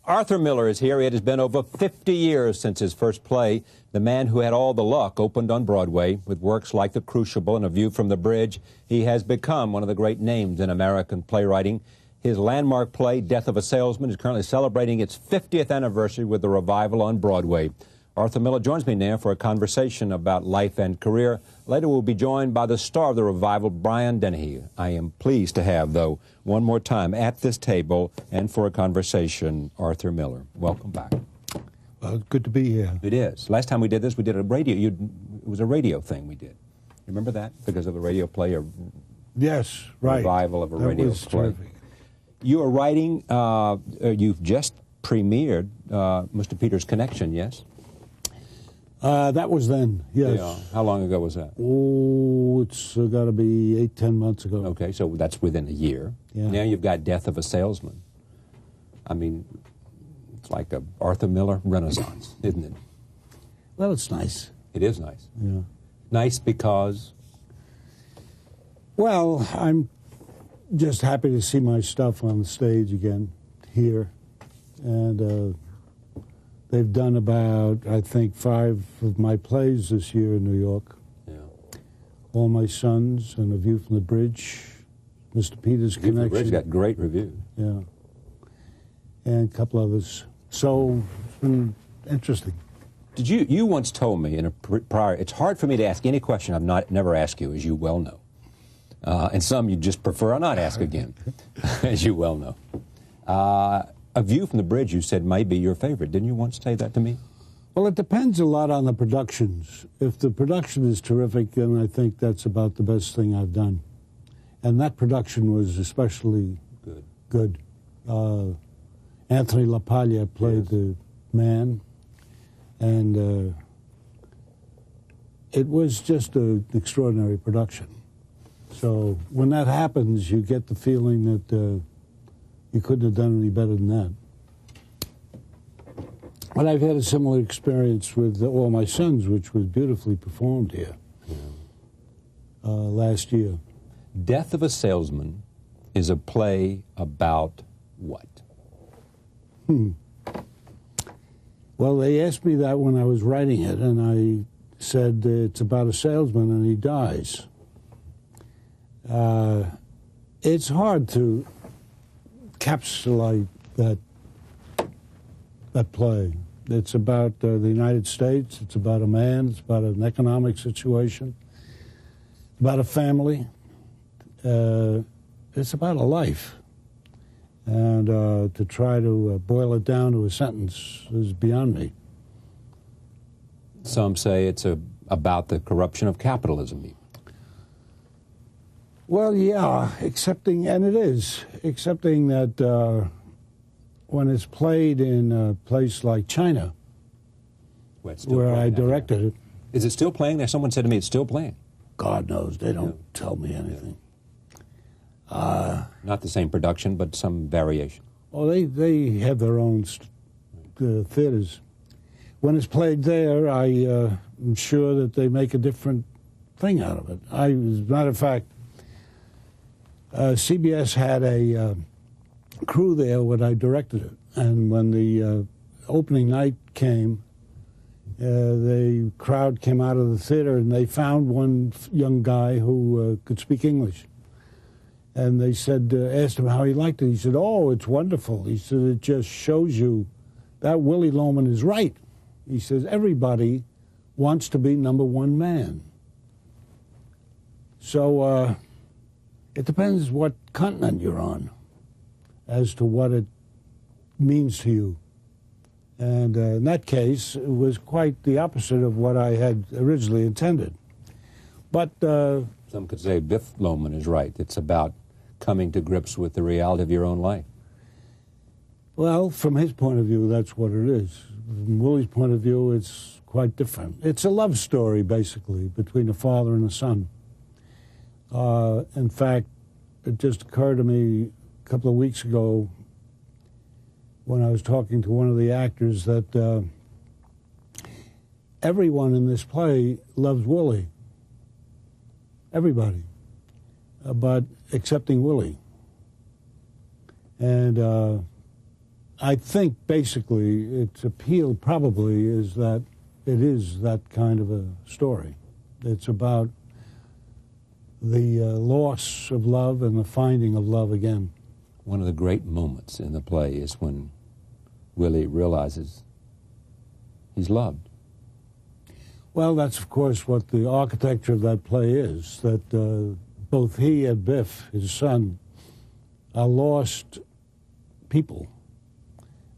Arthur Miller is here. It has been over 50 years since his first play. The Man Who Had All the Luck opened on Broadway. With works like The Crucible and A View from the Bridge, he has become one of the great names in American playwriting. His landmark play, Death of a Salesman, is currently celebrating its 50th anniversary with a revival on Broadway. Arthur Miller joins me now for a conversation about life and career. Later we'll be joined by the star of the revival, Brian Dennehy. I am pleased to have, though, one more time at this table and for a conversation, Arthur Miller. Welcome back. Well, good to be here. It is. Last time we did this, we did a radio. It was a radio thing we did. Remember that? Because of the radio play? Yes, right. Revival of a radio play. Terrific. You are writing, you've just premiered Mr. Peter's Connection, yes? That was then, yes. Yeah. How long ago was that? Oh, it's got to be 8-10 months ago. Okay, so that's within a year. Yeah. Now you've got Death of a Salesman. I mean, it's like a Arthur Miller renaissance, isn't it? Well, it's nice. It is nice. Yeah. Nice because? Well, I'm just happy to see my stuff on the stage again here. And they've done about, I think, 5 of my plays this year in New York. Yeah. All My Sons and A View from the Bridge, Mr. Peter's View from the Connection. Bridge got great reviews. Yeah. And a couple others. So it's been interesting. Did you once told me in a prior, it's hard for me to ask any question I've never asked you, as you well know. And some you just prefer I not ask again, as you well know. A View from the Bridge, you said, may be your favorite. Didn't you once say that to me? Well, it depends a lot on the productions. If the production is terrific, then I think that's about the best thing I've done. And that production was especially good. Anthony LaPaglia played the man, and it was just an extraordinary production. So when that happens, you get the feeling that you couldn't have done any better than that. But I've had a similar experience with All My Sons, which was beautifully performed here last year. Death of a Salesman is a play about what? Well, they asked me that when I was writing it, and I said it's about a salesman and he dies. It's hard to encapsulate that play. It's about the United States. It's about a man. It's about an economic situation. It's about a family. It's about a life. And to try to boil it down to a sentence is beyond me. Some say it's about the corruption of capitalism. Well, yeah, accepting that when it's played in a place like China, where I directed it. Is it still playing there? Someone said to me it's still playing. God knows, they don't tell me anything. Not the same production, but some variation. Well, they have their own theaters. When it's played there, I am sure that they make a different thing out of it. As a matter of fact, CBS had a crew there when I directed it, and when the opening night came, the crowd came out of the theater and they found one young guy who could speak English. And they said, asked him how he liked it. He said, "Oh, it's wonderful." He said, "It just shows you that Willie Loman is right." He says, "Everybody wants to be #1 man." So it depends what continent you're on as to what it means to you. And in that case, it was quite the opposite of what I had originally intended. But some could say Biff Loman is right. It's about coming to grips with the reality of your own life. Well, from his point of view, that's what it is. From Willie's point of view, it's quite different. It's a love story, basically, between a father and a son. In fact, it just occurred to me a couple of weeks ago when I was talking to one of the actors that everyone in this play loves Willie. Everybody. But accepting Willie. And I think basically its appeal probably is that it is that kind of a story. It's about the loss of love and the finding of love again. One of the great moments in the play is when Willie realizes he's loved. Well, that's of course what the architecture of that play is, that both he and Biff, his son, are lost people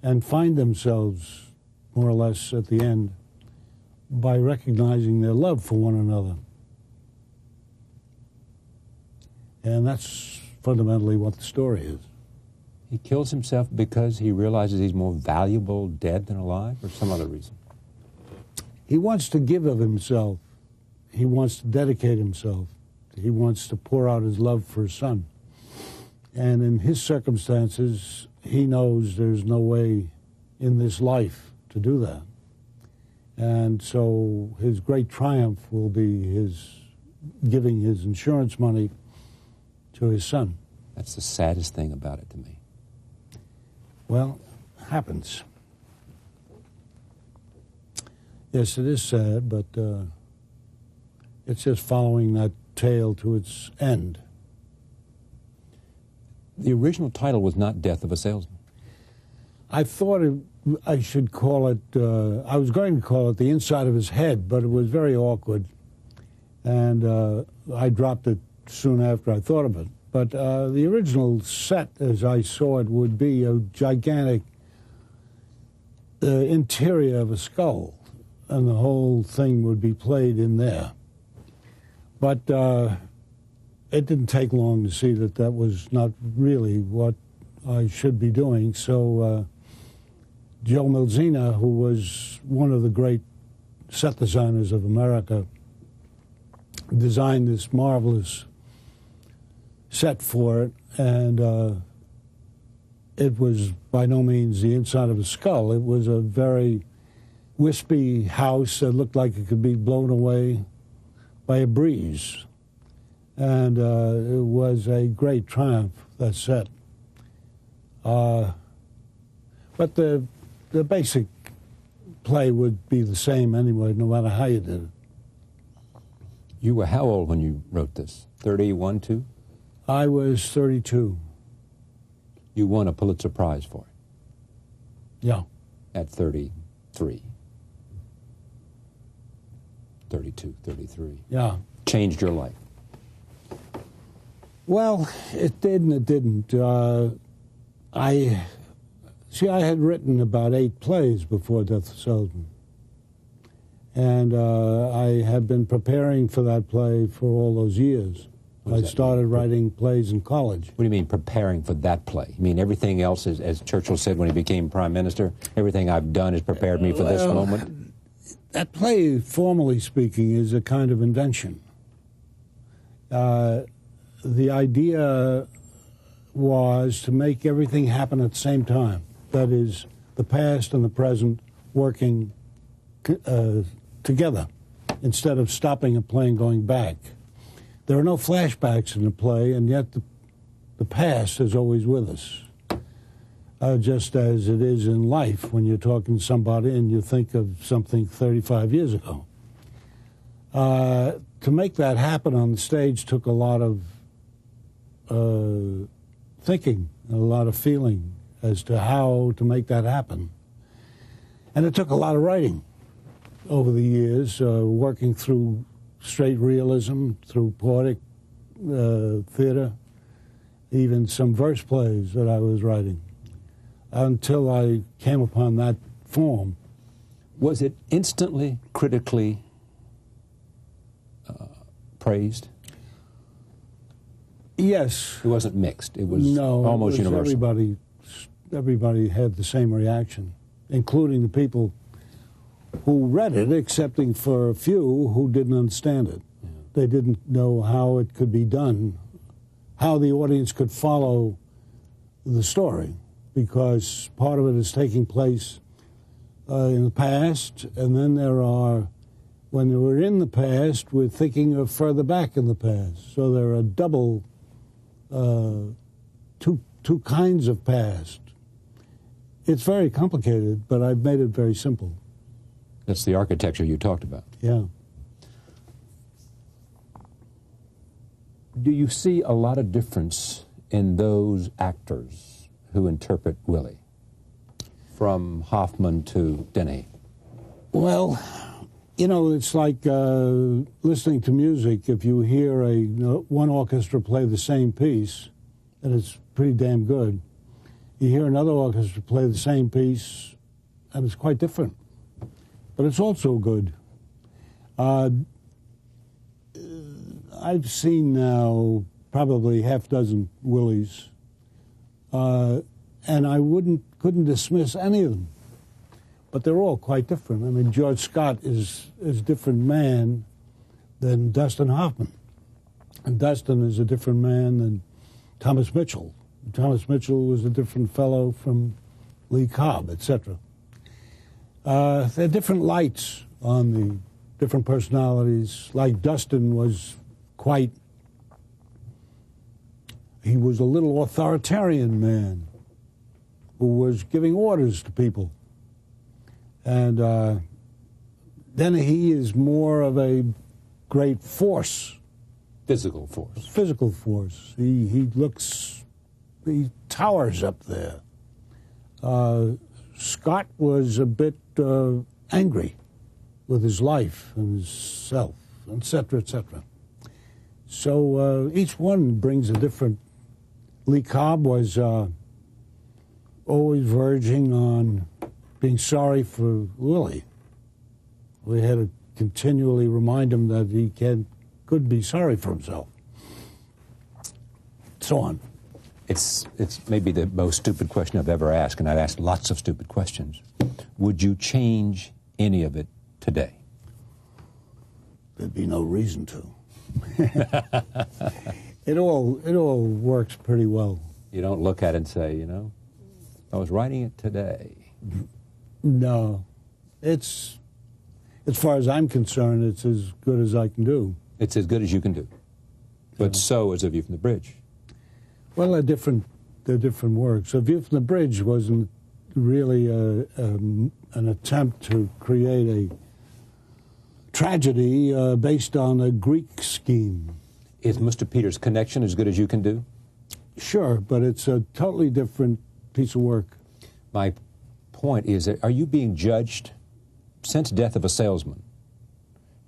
and find themselves, more or less at the end, by recognizing their love for one another. And that's fundamentally what the story is. He kills himself because he realizes he's more valuable dead than alive, or some other reason? He wants to give of himself. He wants to dedicate himself. He wants to pour out his love for his son. And in his circumstances, he knows there's no way in this life to do that. And so his great triumph will be his giving his insurance money to his son. That's the saddest thing about it to me. Well, happens. Yes, it is sad, but it's just following that tale to its end. The original title was not Death of a Salesman. I thought I should call it, I was going to call it The Inside of His Head, but it was very awkward. And I dropped it soon after I thought of it. But the original set, as I saw it, would be a gigantic interior of a skull, and the whole thing would be played in there. But it didn't take long to see that that was not really what I should be doing. So Joe Milzina, who was one of the great set designers of America, designed this marvelous set for it, and it was by no means the inside of a skull. It was a very wispy house that looked like it could be blown away by a breeze. And it was a great triumph, that set. But the basic play would be the same anyway, no matter how you did it. You were how old when you wrote this? 31, 2? I was 32. You won a Pulitzer Prize for it. Yeah. At 33. 32, 33. Yeah. Changed your life. Well, it did and it didn't. I had written about 8 plays before Death of Salesman. And I had been preparing for that play for all those years. I started writing plays in college. What do you mean, preparing for that play? You mean everything else, is, as Churchill said when he became prime minister, everything I've done has prepared me for this moment? That play, formally speaking, is a kind of invention. The idea was to make everything happen at the same time. That is, the past and the present working together, instead of stopping a play and going back. There are no flashbacks in the play, and yet the past is always with us. Just as it is in life when you're talking to somebody and you think of something 35 years ago. To make that happen on the stage took a lot of thinking, and a lot of feeling as to how to make that happen. And it took a lot of writing over the years, working through straight realism, through poetic theater, even some verse plays that I was writing, until I came upon that form. Was it instantly critically praised? Yes. It wasn't mixed. It was almost universal. Everybody had the same reaction, including the people who read it, excepting for a few who didn't understand it. Yeah. They didn't know how it could be done, how the audience could follow the story, because part of it is taking place in the past, and then when we're in the past, we're thinking of further back in the past. So there are two kinds of past. It's very complicated, but I've made it very simple. That's the architecture you talked about. Yeah. Do you see a lot of difference in those actors who interpret Willie, from Hoffman to Denny? Well, you know, it's like listening to music. If you hear one orchestra play the same piece, and it's pretty damn good, you hear another orchestra play the same piece, and it's quite different. But it's also good. I've seen now probably half dozen Willies, and I couldn't dismiss any of them. But they're all quite different. I mean, George Scott is a different man than Dustin Hoffman. And Dustin is a different man than Thomas Mitchell. Thomas Mitchell was a different fellow from Lee Cobb, etc. There are different lights on the different personalities. Like Dustin was he was a little authoritarian man who was giving orders to people. And then he is more of a great force. Physical force. Physical force. He towers up there. Scott was a bit angry with his life and his self, etc., etc. So each one brings a different. Lee Cobb was always verging on being sorry for Willie. We had to continually remind him that he could be sorry for himself. So on. It's maybe the most stupid question I've ever asked, and I've asked lots of stupid questions. Would you change any of it today? There'd be no reason to. It all works pretty well. You don't look at it and say, you know, I was writing it today. No. It's, as far as I'm concerned, it's as good as I can do. It's as good as you can do. But so is A View from the Bridge. Well, they're different works. A View from the Bridge wasn't really an attempt to create a tragedy based on a Greek scheme. Is Mr. Peters' Connection as good as you can do? Sure, but it's a totally different piece of work. My point is, are you being judged since Death of a Salesman?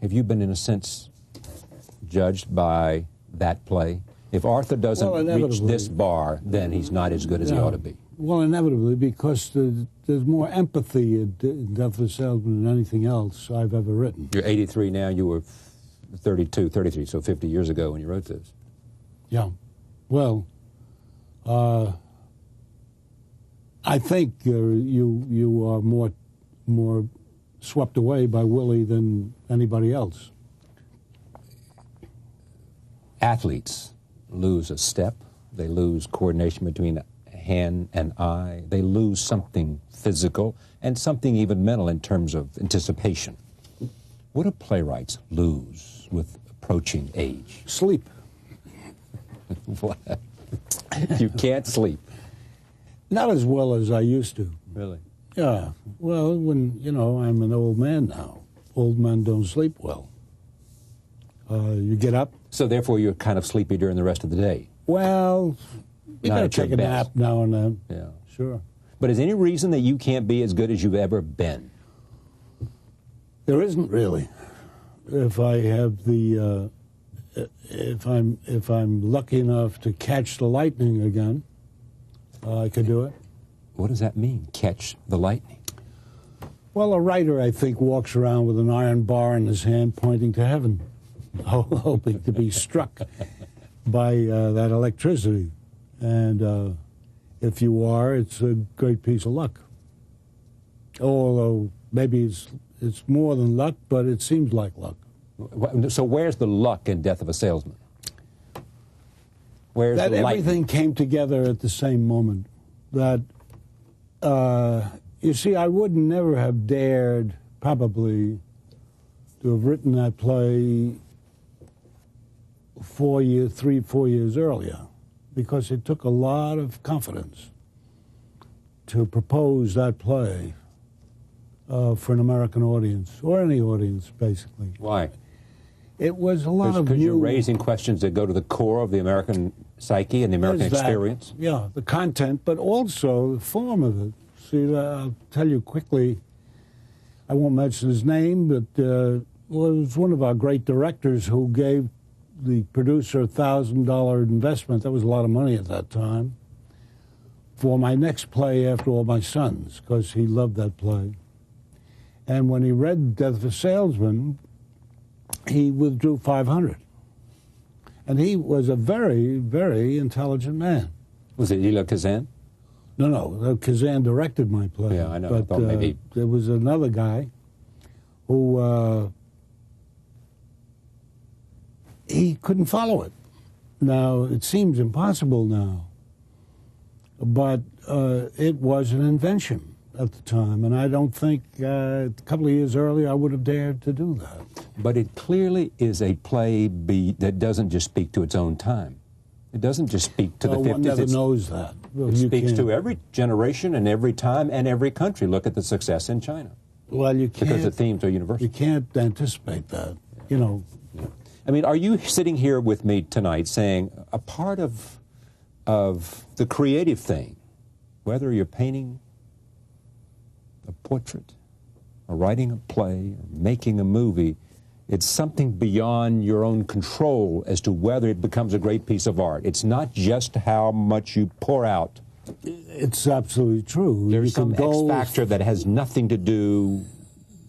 Have you been, in a sense, judged by that play? If Arthur doesn't reach this bar, then he's not as good as he ought to be. Well, inevitably, because there's more empathy in Death of a Salesman than anything else I've ever written. You're 83 now. You were 32, 33, so 50 years ago when you wrote this. Yeah. Well, I think you are more swept away by Willie than anybody else. Athletes lose a step. They lose coordination between hand and eye. They lose something physical and something even mental in terms of anticipation. What do playwrights lose with approaching age? Sleep. What? You can't sleep. Not as well as I used to. Really? Yeah. Well, I'm an old man now. Old men don't sleep well. You get up. So therefore you're kind of sleepy during the rest of the day. Well, you got to take a nap now and then. Yeah. Sure. But is there any reason that you can't be as good as you've ever been? There isn't really. If I have the, if I'm lucky enough to catch the lightning again, I could do it. What does that mean, catch the lightning? Well, a writer, I think, walks around with an iron bar in his hand pointing to heaven, hoping to be struck by that electricity. And if you are, it's a great piece of luck. Although maybe it's more than luck, but it seems like luck. So where's the luck in Death of a Salesman? Where's that the lightning? Everything came together at the same moment. That, you see, I would never have dared, probably, to have written that play 4 years earlier, because it took a lot of confidence to propose that play for an American audience, or any audience, basically. Why? It was a lot of Because new... you're raising questions that go to the core of the American psyche and the American experience? Yeah, the content, but also the form of it. See, I'll tell you quickly, I won't mention his name, but it was one of our great directors who gave the producer a $1,000 investment. That was a lot of money at that time, for my next play, After All My Sons, because he loved that play. And when he read Death of a Salesman, he withdrew $500. And he was a very, very intelligent man. Was it Elia Kazan? No, Kazan directed my play. Yeah, I know. But I thought maybe... there was another guy who he couldn't follow it. Now, it seems impossible now, but it was an invention at the time, and I don't think a couple of years earlier I would have dared to do that. But it clearly is a play that doesn't just speak to its own time. It doesn't just speak to the 50s. One never knows that. Well, it speaks to every generation and every time and every country. Look at the success in China. Well, you can't... Because the themes are universal. You can't anticipate that, you know. Yeah. I mean, are you sitting here with me tonight saying a part of the creative thing, whether you're painting a portrait or writing a play or making a movie, it's something beyond your own control as to whether it becomes a great piece of art. It's not just how much you pour out. It's absolutely true. There's some X factor that has nothing to do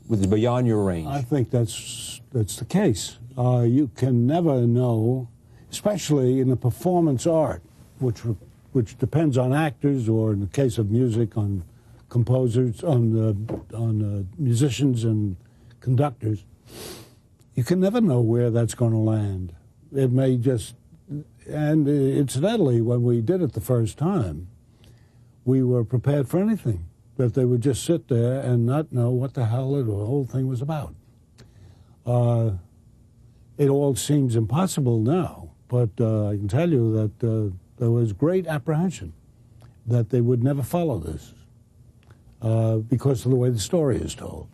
with beyond your range. I think that's the case. You can never know, especially in the performance art, which depends on actors, or in the case of music, on composers, on musicians and conductors. You can never know where that's going to land. It may just... And incidentally, when we did it the first time, we were prepared for anything, that they would just sit there and not know what the hell the whole thing was about. It all seems impossible now, but I can tell you that there was great apprehension that they would never follow this because of the way the story is told.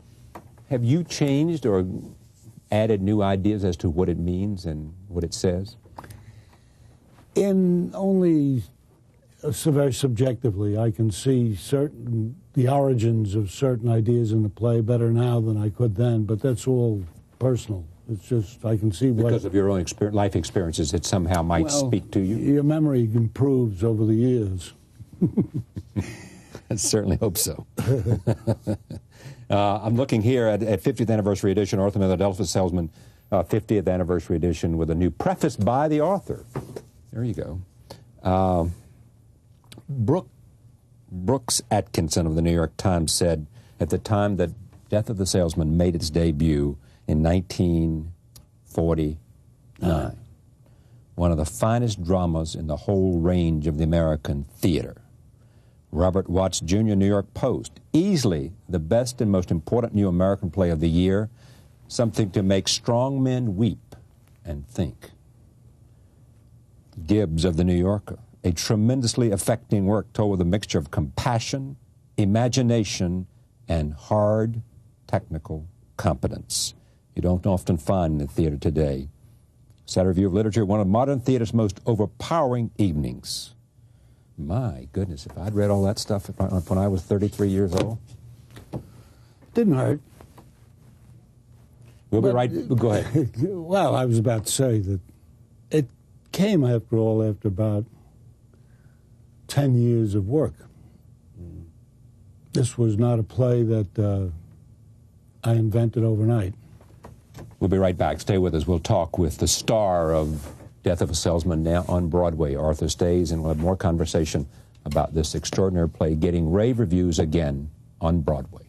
Have you changed or added new ideas as to what it means and what it says? In only very subjectively, I can see the origins of certain ideas in the play better now than I could then, but that's all personal. It's just, I can see what... Because of your own life experiences, it somehow might speak to you? Your memory improves over the years. I certainly hope so. I'm looking here at 50th anniversary edition, Arthur Miller, Death of a Salesman, 50th anniversary edition with a new preface by the author. There you go. Brooks Atkinson of the New York Times said at the time that Death of the Salesman made its debut in 1949, one of the finest dramas in the whole range of the American theater. Robert Watts Jr., New York Post, easily the best and most important new American play of the year, something to make strong men weep and think. Gibbs of the New Yorker, a tremendously affecting work told with a mixture of compassion, imagination, and hard technical competence. You don't often find in the theater today. Saturday Review of Literature, one of modern theater's most overpowering evenings. My goodness, if I'd read all that stuff when I was 33 years old. Didn't hurt. We'll be right. Go ahead. Well, I was about to say that it came, after all, after about 10 years of work. This was not a play that I invented overnight. We'll be right back. Stay with us. We'll talk with the star of Death of a Salesman now on Broadway, Arthur Stays, and we'll have more conversation about this extraordinary play getting rave reviews again on Broadway.